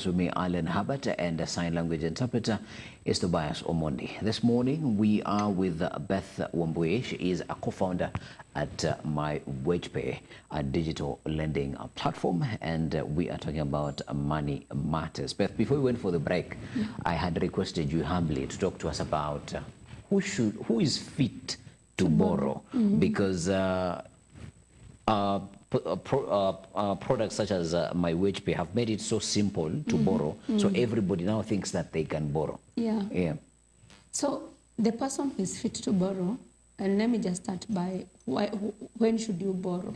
With me, Alan Habert, and the sign language interpreter is Tobias Omondi. This morning, we are with Beth Wambui. She is a co-founder at MyWagePay, a digital lending platform, and we are talking about money matters. Beth, before we went for the break, I had requested you humbly to talk to us about who is fit to borrow, because products such as MyWagePay have made it so simple to borrow, so everybody now thinks that they can borrow. Yeah. So the person who is fit to borrow, and let me just start by when should you borrow?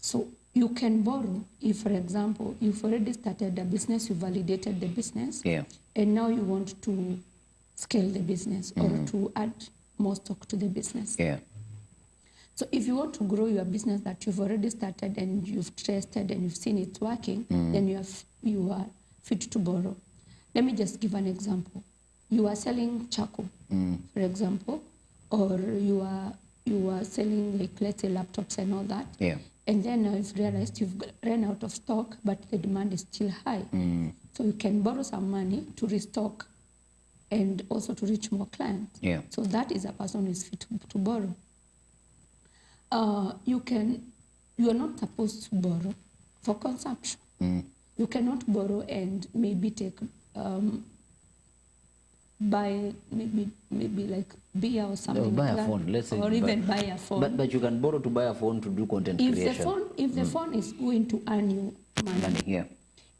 So you can borrow if, for example, you've already started a business, you validated the business, and now you want to scale the business or to add more stock to the business. So if you want to grow your business that you've already started and you've tested and you've seen it's working, then you are fit to borrow. Let me just give an example. You are selling charcoal, for example, or you are selling, like, let's say, laptops and all that. And then now you've realized you've run out of stock, but the demand is still high. So you can borrow some money to restock and also to reach more clients. So that is a person who is fit to borrow. You are not supposed to borrow for consumption. You cannot borrow and maybe take buy maybe like beer or something. Or buy like a phone, that, let's say, or even buy a phone. But you can borrow to buy a phone to do content creation. If the phone is going to earn you money,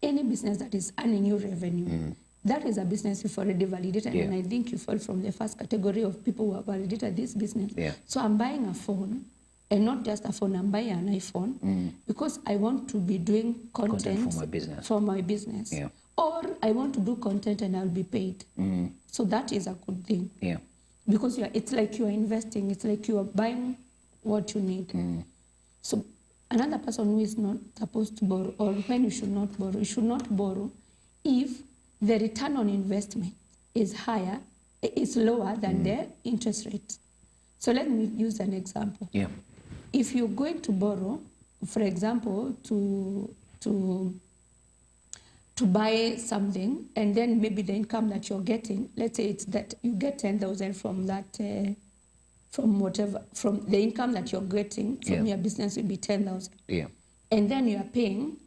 any business that is earning you revenue, that is a business you've already validated, and I think you fall from the first category of people who have validated this business. So I'm buying a phone, and not just a phone, I'm buying an iPhone because I want to be doing content for my business. Or I want to do content and I'll be paid. So that is a good thing. Because it's like you are investing, it's like you are buying what you need. So another person who is not supposed to borrow, or when you should not borrow, you should not borrow if the return on investment is lower than the interest rate. So let me use an example. If you're going to borrow, for example, to buy something, and then maybe the income that you're getting, let's say it's that you get 10,000 from that, from the income that you're getting from your business will be 10,000. And then you are paying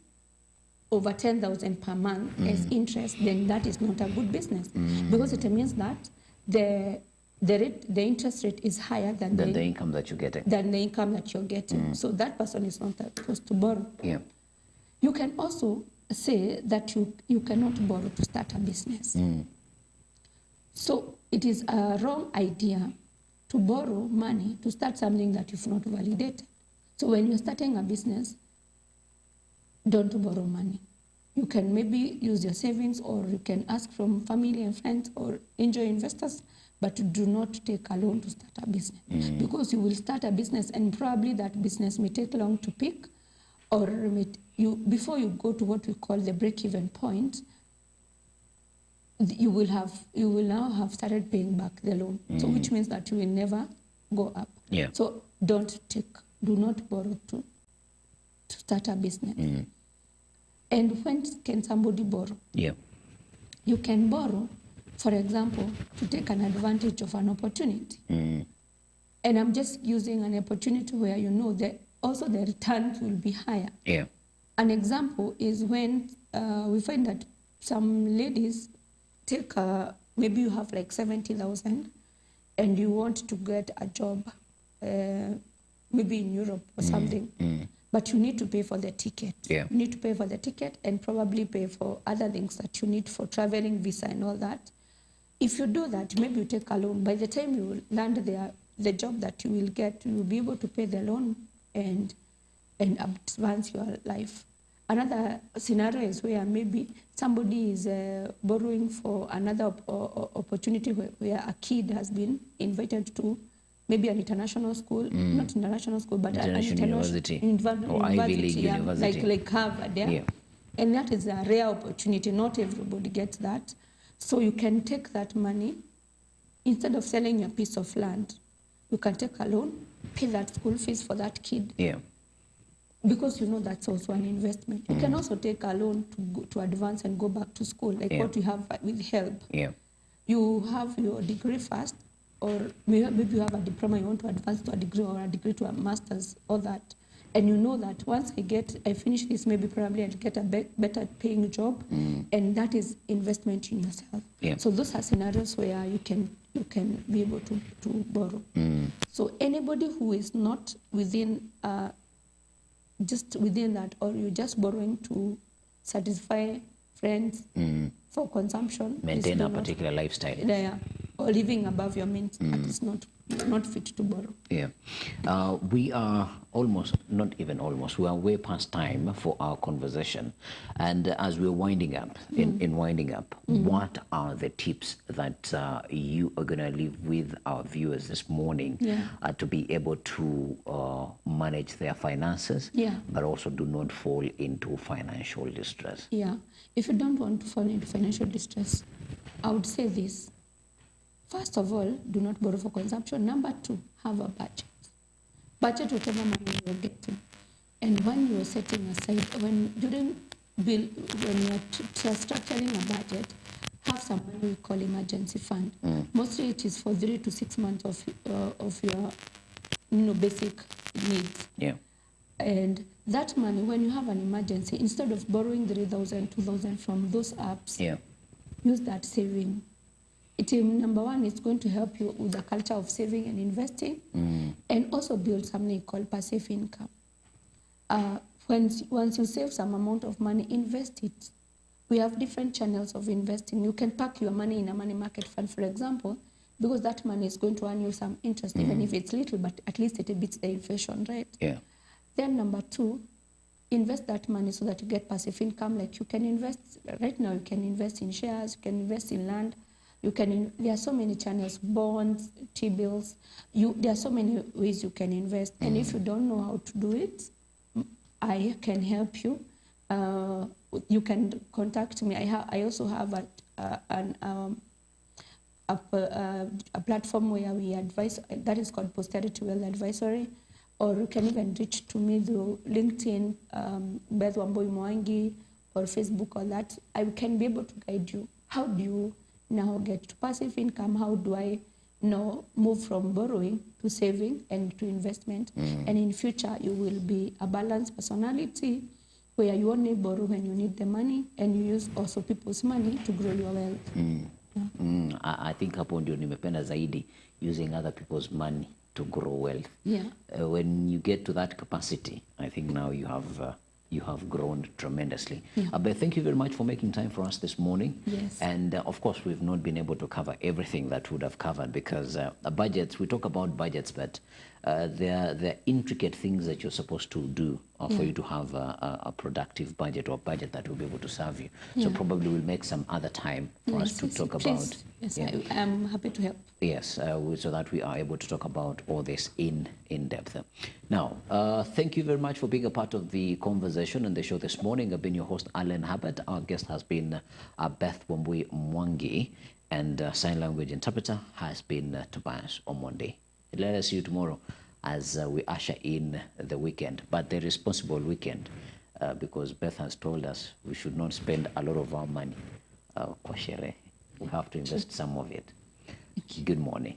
over 10,000 per month as interest, then that is not a good business, because it means that the interest rate is higher than the income that you're getting. So that person is not supposed to borrow. You can also say that you cannot borrow to start a business. So it is a wrong idea to borrow money to start something that you've not validated. So when you're starting a business, don't borrow money. You can maybe use your savings, or you can ask from family and friends or angel investors, but do not take a loan to start a business, because you will start a business and probably that business may take long to pick, or before you go to what we call the break-even point, you will now have started paying back the loan. So which means that you will never go up. So do not borrow to start a business. And when can somebody borrow? You can borrow, for example, to take an advantage of an opportunity. And I'm just using an opportunity where you know that also the returns will be higher. An example is when we find that some ladies take, maybe you have like 70,000 and you want to get a job, maybe in Europe or something, but you need to pay for the ticket. You need to pay for the ticket and probably pay for other things that you need for traveling, visa and all that. If you do that, maybe you take a loan. By the time you land the job that you will get, you will be able to pay the loan and advance your life. Another scenario is where maybe somebody is borrowing for another opportunity where a kid has been invited to maybe an international school, not international school, but an university, or Ivy League university, like Harvard. And that is a rare opportunity. Not everybody gets that. So you can take that money, instead of selling a piece of land, you can take a loan, pay that school fees for that kid. because you know that's also an investment. You can also take a loan to advance and go back to school, like what you have with HELB. Yeah. You have your degree first, or maybe you have a diploma, you want to advance to a degree, or a degree to a master's, or that. And you know that once I finish this, maybe probably I'll get a better paying job, and that is investment in yourself. Yeah. So those are scenarios where you can be able to borrow. So anybody who is not within just within that, or you're just borrowing to satisfy friends for consumption, maintain a particular lifestyle. Yeah, or living above your means, it's not fit to borrow. Yeah. We are almost, not even almost, we are way past time for our conversation. And as we're winding up, in winding up, what are the tips that you are going to leave with our viewers this morning to be able to manage their finances, but also do not fall into financial distress? Yeah. If you don't want to fall into financial distress, I would say this. First of all, do not borrow for consumption. Number two, have a budget. Budget whatever money you're getting. And when you're setting aside, when you're structuring a budget, have some money we call emergency fund. Mostly it is for 3 to 6 months of your basic needs. Yeah. And that money, when you have an emergency, instead of borrowing 3,000, 2,000 from those apps, use that saving. Number one, it's going to help you with the culture of saving and investing, and also build something called passive income. Once you save some amount of money, invest it. We have different channels of investing. You can park your money in a money market fund, for example, because that money is going to earn you some interest, even if it's little, but at least it beats the inflation rate. Yeah. Then number two, invest that money so that you get passive income. Like you can invest, right now you can invest in shares, you can invest in land. There are so many channels, bonds, T-bills. There are so many ways you can invest. And if you don't know how to do it, I can help you. You can contact me. I also have a platform where we advise, that is called Posterity Wealth Advisory. Or you can even reach to me through LinkedIn, Beth Wambui Mwangi, or Facebook, or that. I can be able to guide you. How do you now get to passive income? How do I now move from borrowing to saving and to investment? And in future, you will be a balanced personality where you only borrow when you need the money, and you use also people's money to grow your wealth. I think hapo ndio nimependa zaidi, using other people's money to grow wealth. Yeah. When you get to that capacity, I think now you have grown tremendously. Yeah. But thank you very much for making time for us this morning. Yes. And of course, we've not been able to cover everything that would have covered, because budgets, we talk about budgets, but there are intricate things that you're supposed to do for you to have a productive budget, or a budget that will be able to serve you. So probably we'll make some other time for us to talk about. Yes, I'm happy to help. Yes, so that we are able to talk about all this in depth. Now, thank you very much for being a part of the conversation and the show this morning. I've been your host, Alan Habert. Our guest has been Beth Wambui Mwangi, and sign language interpreter has been Tobias Omondi. Let us see you tomorrow as we usher in the weekend, but the responsible weekend, because Beth has told us we should not spend a lot of our money kwa sherehe. We have to invest some of it. Good morning.